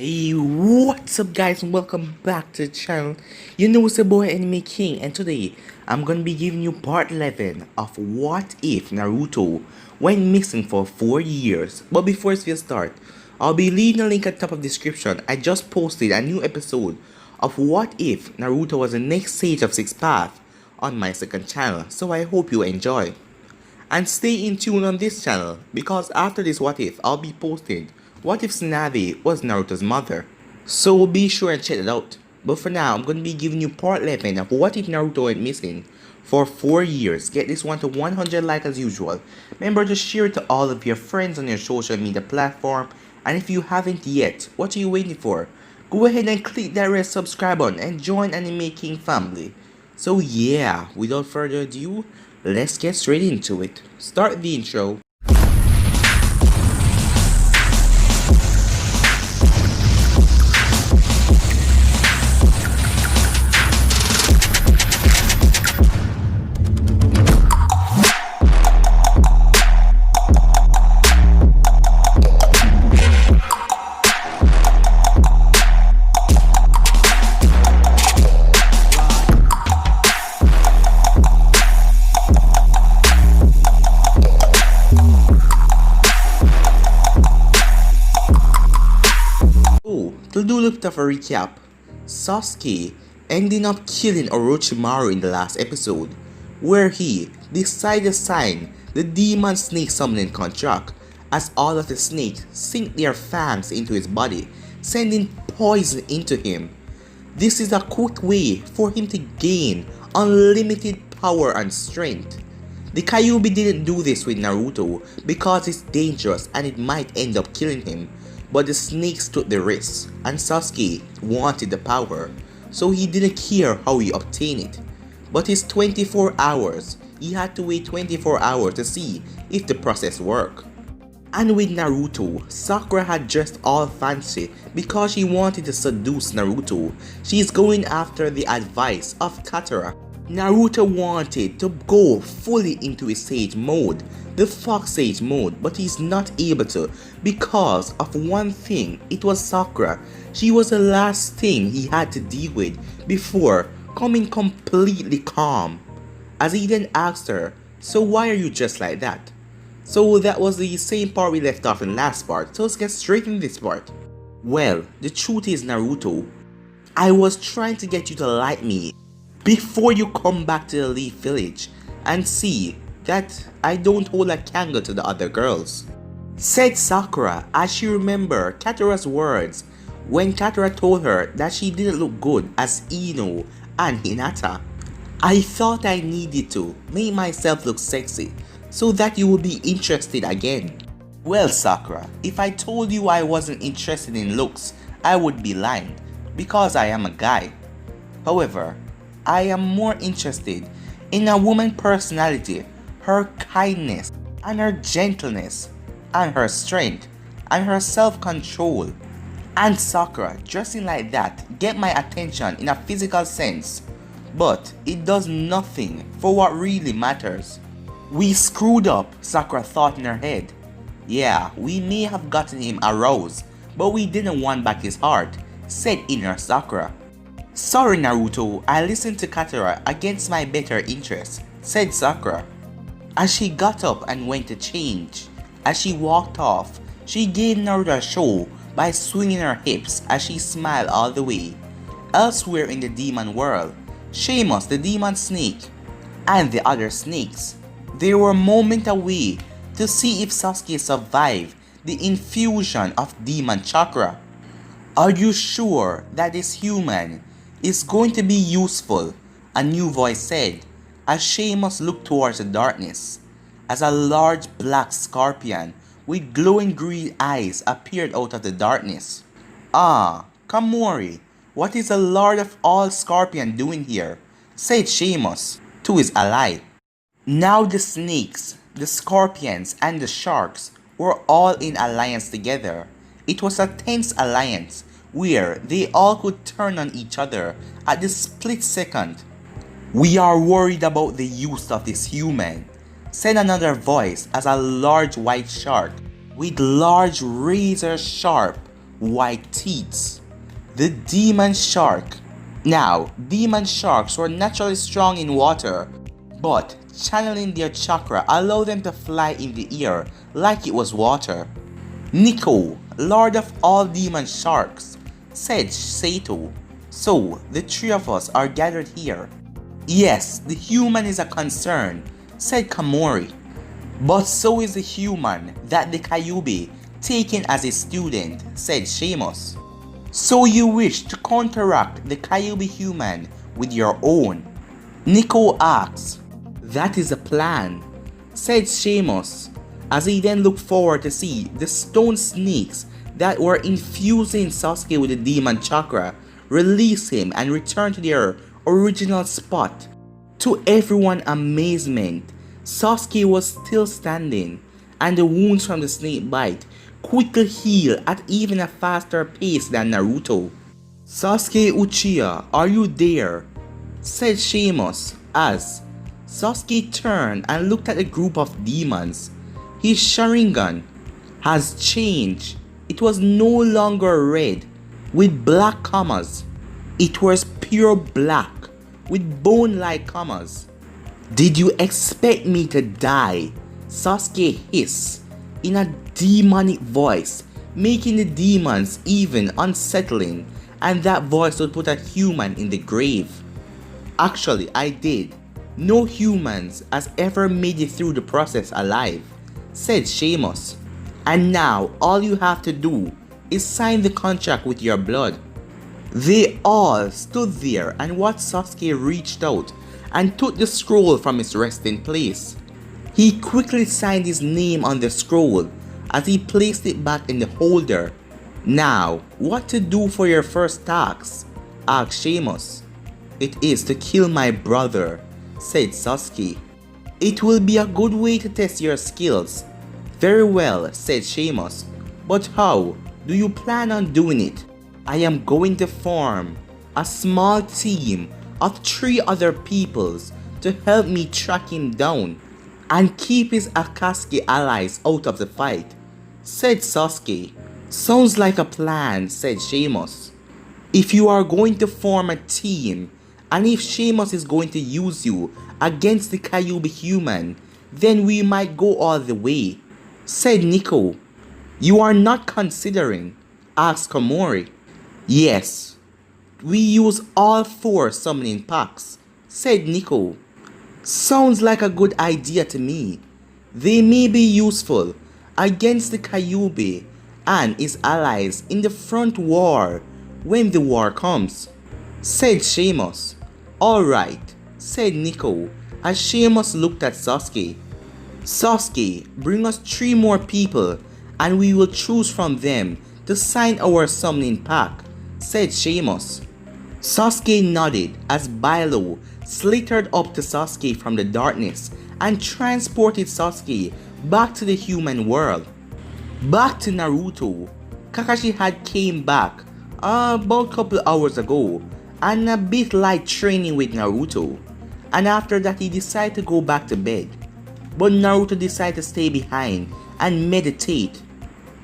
Hey, what's up guys and welcome back to the channel. You know it's the boy Anime King, and today I'm gonna be giving you part 11 of What If Naruto went missing for 4 years. But before we start, I'll be leaving a link at the top of the description. I just posted a new episode of What If Naruto was the next stage of Six Path on my second channel, so I hope you enjoy. And stay in tune on this channel because after this What If, I'll be posting What If Tsunade was Naruto's mother. So be sure and check it out. But for now, I'm going to be giving you part 11 of What If Naruto went missing for 4 years. Get this one to 100 likes as usual. Remember to share it to all of your friends on your social media platform. And if you haven't yet, what are you waiting for? Go ahead and click that red subscribe button and join Anime King family. So yeah, without further ado, let's get straight into it. Start the intro. To do a little bit of a recap, Sasuke ended up killing Orochimaru in the last episode, where he decided to sign the Demon Snake Summoning contract as all of the snakes sink their fangs into his body, sending poison into him. This is a quick way for him to gain unlimited power and strength. The Kyuubi didn't do this with Naruto because it's dangerous and it might end up killing him. But the snakes took the risk, and Sasuke wanted the power, so he didn't care how he obtained it. But his 24 hours, he had to wait 24 hours to see if the process worked. And with Naruto, Sakura had dressed all fancy because she wanted to seduce Naruto. She is going after the advice of Katara. Naruto wanted to go fully into his sage mode, the Fox Sage mode, but he's not able to because of one thing. It was Sakura. She was the last thing he had to deal with before coming completely calm. As he then asked her, "So why are you just like that?" So that was the same part we left off in last part, so let's get straight in this part. Well, the truth is, Naruto, I was trying to get you to like me before you come back to the Leaf Village and see that I don't hold a candle to the other girls, said Sakura as she remembered Katara's words when Katara told her that she didn't look good as Ino and Hinata. I thought I needed to make myself look sexy so that you would be interested again. Well, Sakura, if I told you I wasn't interested in looks, I would be lying because I am a guy. However, I am more interested in a woman's personality, her kindness, and her gentleness, and her strength, and her self-control. And Sakura dressing like that get my attention in a physical sense, but it does nothing for what really matters. We screwed up, Sakura thought in her head. Yeah, we may have gotten him aroused, but we didn't want back his heart, said inner Sakura. Sorry Naruto, I listened to Katara against my better interest, said Sakura. As she got up and went to change, as she walked off, she gave Naruto a show by swinging her hips as she smiled all the way. Elsewhere in the demon world, Sheamus the demon snake and the other snakes, they were moments away to see if Sasuke survived the infusion of demon chakra. Are you sure that this human is going to be useful? A new voice said as Sheamus looked towards the darkness, as a large black scorpion with glowing green eyes appeared out of the darkness. Ah, Kamori, what is the Lord of all Scorpion doing here? Said Sheamus to his ally. Now the snakes, the scorpions, and the sharks were all in alliance together. It was a tense alliance where they all could turn on each other at the split second. We are worried about the use of this human, said another voice as a large white shark with large razor sharp white teeth. The demon shark. Now, demon sharks were naturally strong in water, but channeling their chakra allowed them to fly in the air like it was water. Nico, lord of all demon sharks, said Sato. So, the three of us are gathered here. Yes, the human is a concern, said Kamori. But so is the human that the Kyuubi taken as a student, said Seamus. So you wish to counteract the Kyuubi human with your own? Nico asks. That is a plan, said Seamus, as he then looked forward to see the stone snakes that were infusing Sasuke with the demon chakra release him and return to their original spot. To everyone's amazement, Sasuke was still standing, and the wounds from the snake bite quickly healed at even a faster pace than Naruto. Sasuke Uchiha, are you there? Said Seamus as Sasuke turned and looked at the group of demons. His Sharingan has changed. It was no longer red with black commas. It was pure black with bone-like commas. Did you expect me to die? Sasuke hissed in a demonic voice, making the demons even unsettling, and that voice would put a human in the grave. Actually, I did. No humans has ever made it through the process alive, said Seamus. And now all you have to do is sign the contract with your blood. They all stood there and watched Sasuke reached out and took the scroll from its resting place. He quickly signed his name on the scroll as he placed it back in the holder. Now, what to do for your first task? Asked Seamus. It is to kill my brother, said Sasuke. It will be a good way to test your skills. Very well, said Seamus. But how do you plan on doing it? I am going to form a small team of 3 other peoples to help me track him down and keep his Akatsuki allies out of the fight, said Sasuke. Sounds like a plan, said Seamus. If you are going to form a team, and if Seamus is going to use you against the Kyuubi human, then we might go all the way, said Nico. You are not considering? Asked Komori. Yes, we use all 4 summoning packs, said Nico. Sounds like a good idea to me. They may be useful against the Kyuubi and his allies in the front war when the war comes, said Seamus. Alright, said Nico as Seamus looked at Sasuke. Sasuke, bring us 3 more people and we will choose from them to sign our summoning pack, said Seamus. Sasuke nodded as Bilo slithered up to Sasuke from the darkness and transported Sasuke back to the human world. Back to Naruto. Kakashi had came back about a couple hours ago and a bit like training with Naruto, and after that he decided to go back to bed. But Naruto decided to stay behind and meditate.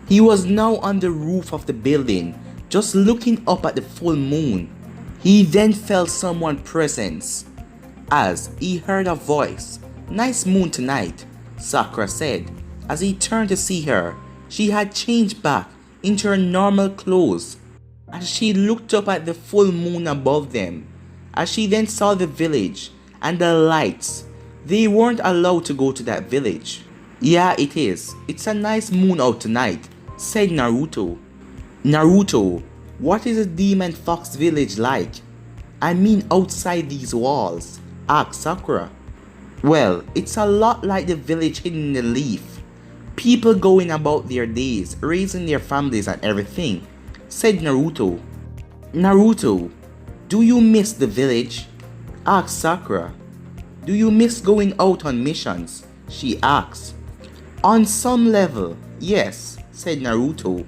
He was now on the roof of the building, just looking up at the full moon. He then felt someone's presence as he heard a voice. Nice moon tonight, Sakura said. As he turned to see her, she had changed back into her normal clothes. As she looked up at the full moon above them, as she then saw the village and the lights, they weren't allowed to go to that village. Yeah, it is. It's a nice moon out tonight, said Naruto. Naruto, what is a demon fox village like? I mean outside these walls, asked Sakura. Well, it's a lot like the village hidden in the leaf. People going about their days, raising their families and everything, said Naruto. Naruto, do you miss the village? Asked Sakura. Do you miss going out on missions? She asked. On some level, yes, said Naruto.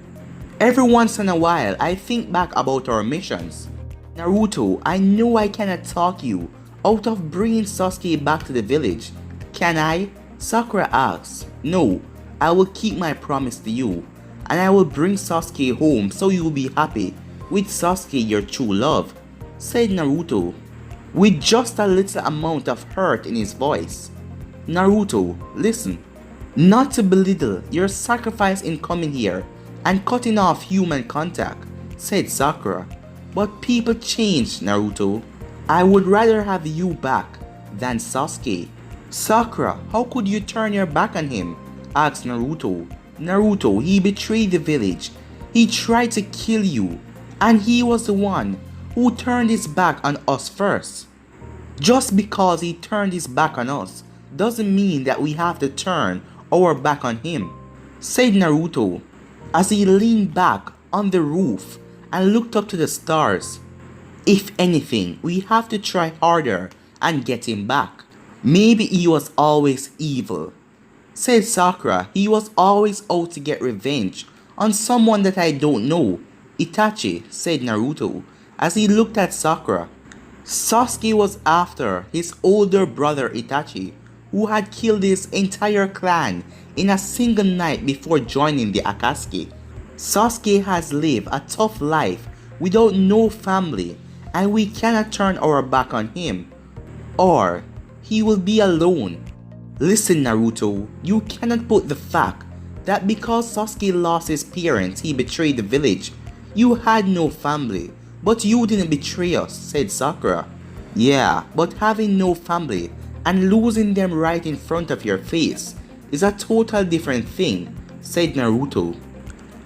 Every once in a while, I think back about our missions. Naruto, I know I cannot talk you out of bringing Sasuke back to the village. Can I? Sakura asked. No, I will keep my promise to you. and I will bring Sasuke home so you will be happy with Sasuke, your true love, said Naruto, with just a little amount of hurt in his voice. Naruto, listen. Not to belittle your sacrifice in coming here and cutting off human contact, said Sakura, but people change, Naruto. I would rather have you back than Sasuke. Sakura, how could you turn your back on him? Asked Naruto. Naruto, he betrayed the village. He tried to kill you, and he was the one who turned his back on us first. Just because he turned his back on us doesn't mean that we have to turn our back on him, said Naruto as he leaned back on the roof and looked up to the stars. If anything, we have to try harder and get him back. Maybe he was always evil, said Sakura. He was always out to get revenge on someone that I don't know. Itachi, said Naruto as he looked at Sakura. Sasuke was after his older brother Itachi, who had killed his entire clan in a single night before joining the Akatsuki. Sasuke has lived a tough life without no family, and we cannot turn our back on him, or he will be alone. Listen, Naruto, you cannot put the fact that because Sasuke lost his parents he betrayed the village. You had no family, but you didn't betray us, said Sakura. Yeah, but having no family and losing them right in front of your face is a total different thing, said Naruto.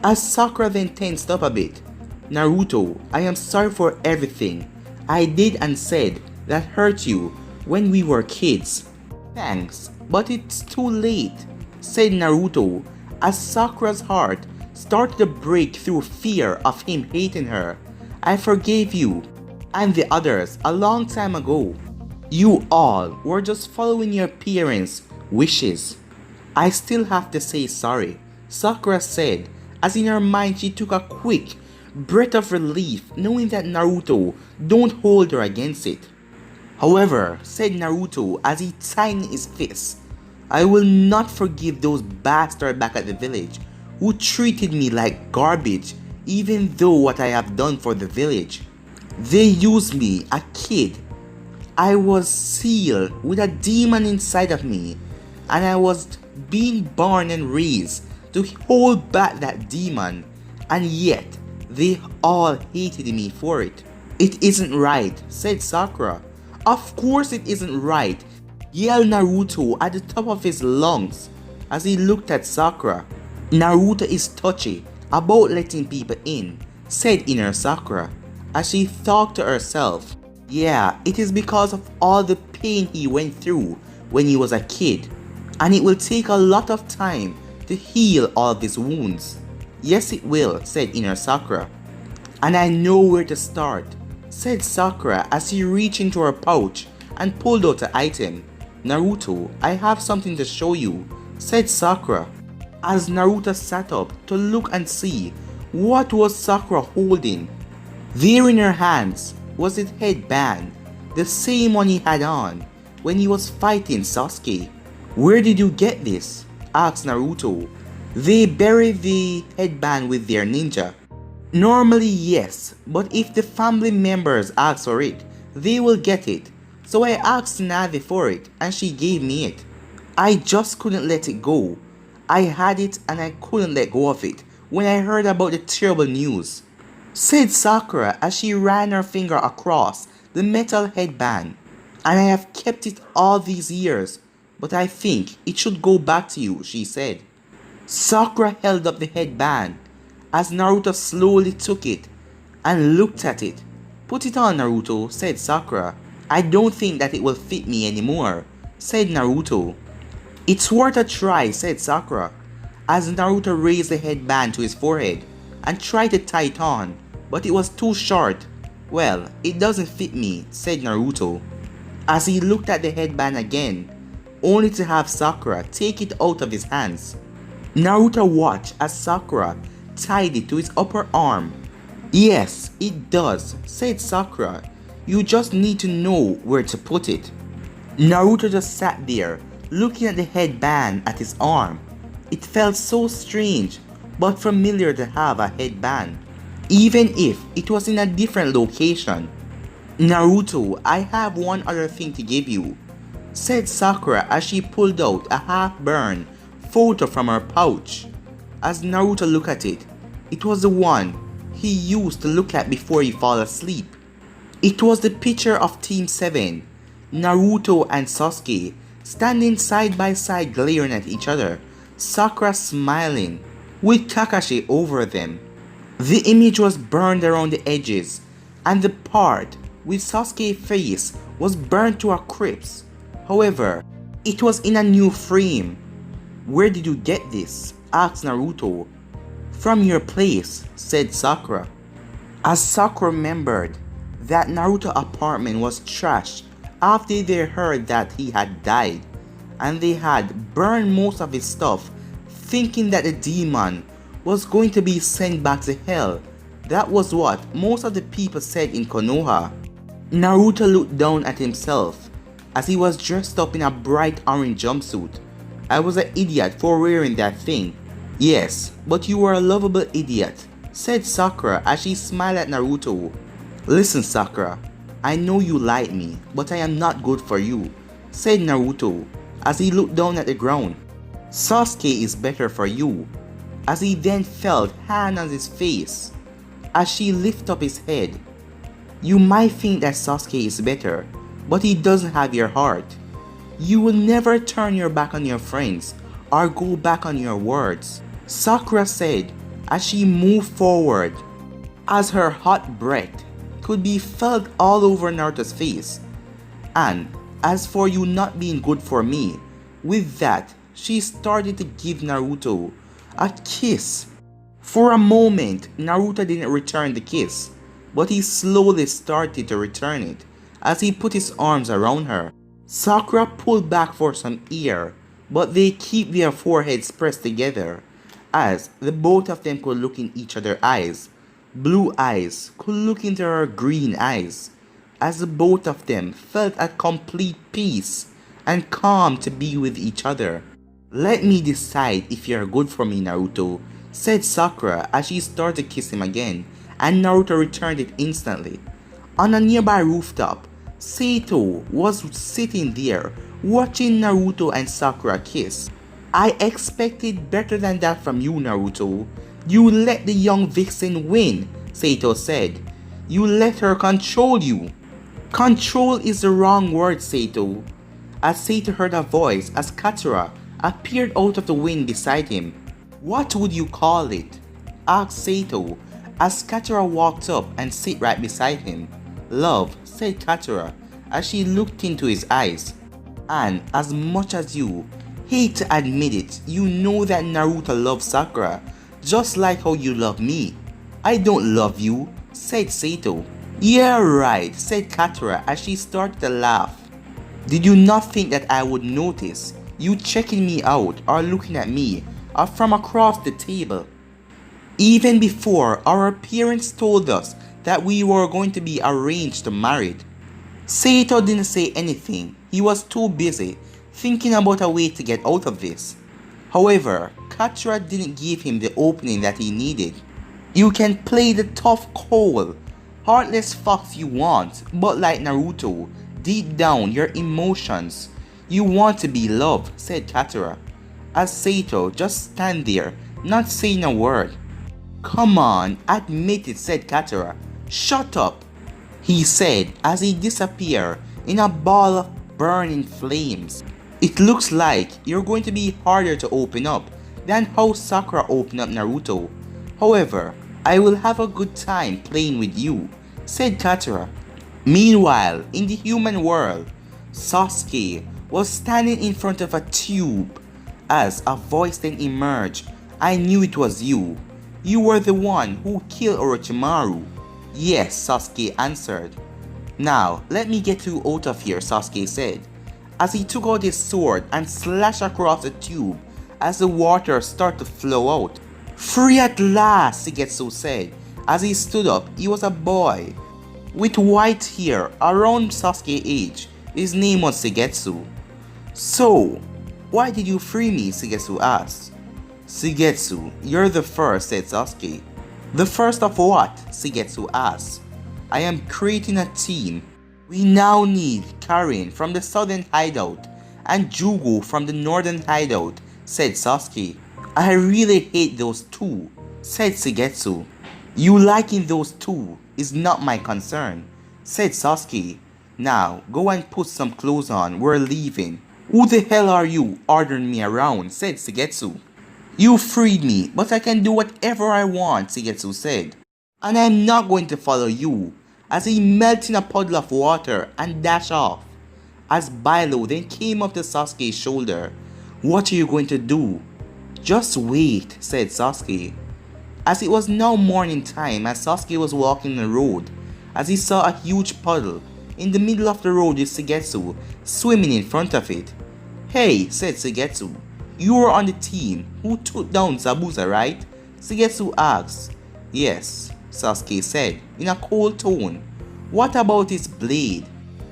As Sakura then tensed up a bit. Naruto, I am sorry for everything I did and said that hurt you when we were kids. Thanks, but it's too late, said Naruto as Sakura's heart started to break through fear of him hating her. I forgave you and the others a long time ago. You all were just following your parents' wishes. I still have to say sorry, Sakura said as in her mind she took a quick breath of relief knowing that Naruto don't hold her against it. However, said Naruto as he tightened his fist, I will not forgive those bastards back at the village who treated me like garbage even though what I have done for the village. They used me, a kid. I was sealed with a demon inside of me, and I was being born and raised to hold back that demon, and yet they all hated me for it. It isn't right, said Sakura. Of course it isn't right, yelled Naruto at the top of his lungs as he looked at Sakura. Naruto is touchy about letting people in, said inner Sakura as she thought to herself. Yeah, it is because of all the pain he went through when he was a kid, and it will take a lot of time to heal all of his wounds. Yes it will, said inner Sakura. And I know where to start, said Sakura as she reached into her pouch and pulled out an item. Naruto, I have something to show you, said Sakura as Naruto sat up to look and see what was Sakura holding. There in her hands was his headband, the same one he had on when he was fighting Sasuke. Where did you get this? Asked Naruto. They bury the headband with their ninja. Normally yes, but if the family members ask for it, they will get it. So I asked Navi for it and she gave me it. I just couldn't let it go. I had it and I couldn't let go of it when I heard about the terrible news, said Sakura as she ran her finger across the metal headband. And I have kept it all these years, but I think it should go back to you, she said. Sakura held up the headband as Naruto slowly took it and looked at it. Put it on, Naruto, said Sakura. I don't think that it will fit me anymore, said Naruto. It's worth a try, said Sakura, as Naruto raised the headband to his forehead and tried to tie it on, but it was too short. Well, it doesn't fit me, said Naruto, as he looked at the headband again, only to have Sakura take it out of his hands. Naruto watched as Sakura tied it to his upper arm. Yes, it does, said Sakura. You just need to know where to put it. Naruto just sat there, looking at the headband at his arm. It felt so strange, but familiar to have a headband, even if it was in a different location. Naruto, I have one other thing to give you, said Sakura as she pulled out a half-burned photo from her pouch. As Naruto looked at it, it was the one he used to look at before he fell asleep. It was the picture of Team 7, Naruto and Sasuke, standing side by side glaring at each other, Sakura smiling, with Kakashi over them. The image was burned around the edges, and the part with Sasuke's face was burned to a crisp. However, it was in a new frame. Where did you get this? Asked Naruto. From your place, said Sakura. As Sakura remembered that Naruto's apartment was trashed after they heard that he had died, and they had burned most of his stuff, thinking that the demon was going to be sent back to hell. That was what most of the people said in Konoha. Naruto looked down at himself as he was dressed up in a bright orange jumpsuit. I was an idiot for wearing that thing. Yes, but you were a lovable idiot, said Sakura as she smiled at Naruto. Listen, Sakura, I know you like me, but I am not good for you, said Naruto as he looked down at the ground. Sasuke is better for you, as he then felt hand on his face as she lifted up his head. You might think that Sasuke is better, but he doesn't have your heart. You will never turn your back on your friends or go back on your words, Sakura said as she moved forward, as her hot breath could be felt all over Naruto's face. And as for you not being good for me, with that, she started to give Naruto a kiss. For a moment, Naruto didn't return the kiss, but he slowly started to return it as he put his arms around her. Sakura pulled back for some air, but they keep their foreheads pressed together as the both of them could look in each other's eyes. Blue eyes could look into her green eyes as the both of them felt at complete peace and calm to be with each other. Let me decide if you're good for me, Naruto, said Sakura as she started to kiss him again, and Naruto returned it instantly. On a nearby rooftop, Saito was sitting there watching Naruto and Sakura kiss. I expected better than that from you, Naruto. You let the young vixen win, Saito said. You let her control you. Control is the wrong word, Saito. As Saito heard a voice as Katsura appeared out of the wind beside him. What would you call it? Asked Saito as Katsura walked up and sat right beside him. Love, said Katsura as she looked into his eyes. And as much as you hate to admit it, you know that Naruto loves Sakura just like how you love me. I don't love you, said Saito. Yeah, right, said Katsura as she started to laugh. Did you not think that I would notice you checking me out or looking at me or from across the table? Even before our parents told us that we were going to be arranged to married. Saito didn't say anything. He was too busy thinking about a way to get out of this. However, Katsura didn't give him the opening that he needed. You can play the tough, cold, heartless fox you want, but like Naruto, deep down your emotions, you want to be loved, said Katsura, as Saito just stand there, not saying a word. Come on, admit it, said Katsura. Shut up, he said as he disappeared in a ball of burning flames. It looks like you're going to be harder to open up than how Sakura opened up Naruto. However, I will have a good time playing with you, said Katsura. Meanwhile, in the human world, Sasuke was standing in front of a tube as a voice then emerged. I knew it was you. You were the one who killed Orochimaru. Yes, Sasuke answered. Now, let me get you out of here, Sasuke said, as he took out his sword and slashed across the tube as the water started to flow out. Free at last, Shigetsu said, as he stood up. He was a boy with white hair around Sasuke's age. His name was Shigetsu. So, why did you free me? Shigetsu asked. Shigetsu, you're the first, said Sasuke. The first of what? Shigetsu asked. I am creating a team. We now need Karin from the southern hideout and Jugo from the northern hideout, said Sasuke. I really hate those two, said Shigetsu. You liking those two is not my concern, said Sasuke. Now, go and put some clothes on, we're leaving. Who the hell are you ordering me around, said Shigetsu. You freed me, but I can do whatever I want, Shigetsu said. And I'm not going to follow you, as he melted in a puddle of water and dashed off. As Bilo then came up to Sasuke's shoulder. What are you going to do? Just wait, said Sasuke. As it was now morning time, as Sasuke was walking the road, as he saw a huge puddle in the middle of the road with Shigetsu swimming in front of it. Hey, said Shigetsu, you were on the team who took down Zabuza, right? Shigetsu asked. Yes, Sasuke said in a cold tone. What about his blade?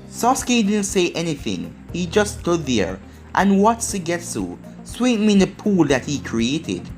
Sasuke didn't say anything, he just stood there and watched Shigetsu swim in the pool that he created.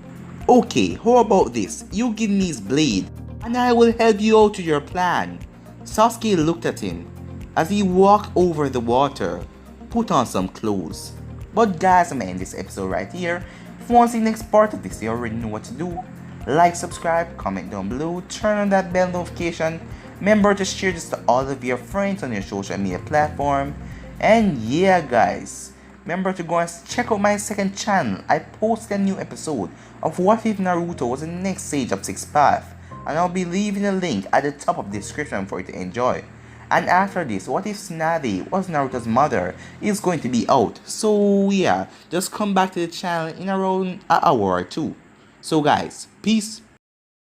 Okay, how about this? You give me his blade and I will help you out with your plan. Sasuke looked at him as he walked over the water, put on some clothes. But guys, I'm gonna end this episode right here. If you want to see the next part of this, you already know what to do. Like, subscribe, comment down below, turn on that bell notification. Remember to share this to all of your friends on your social media platform. And yeah guys, remember to go and check out my second channel. I posted a new episode of What If Naruto was the next stage of 6th Path. And I'll be leaving a link at the top of the description for you to enjoy. And after this, What If Tsunade was Naruto's mother is going to be out. So yeah, just come back to the channel in around an hour or two. So guys, peace.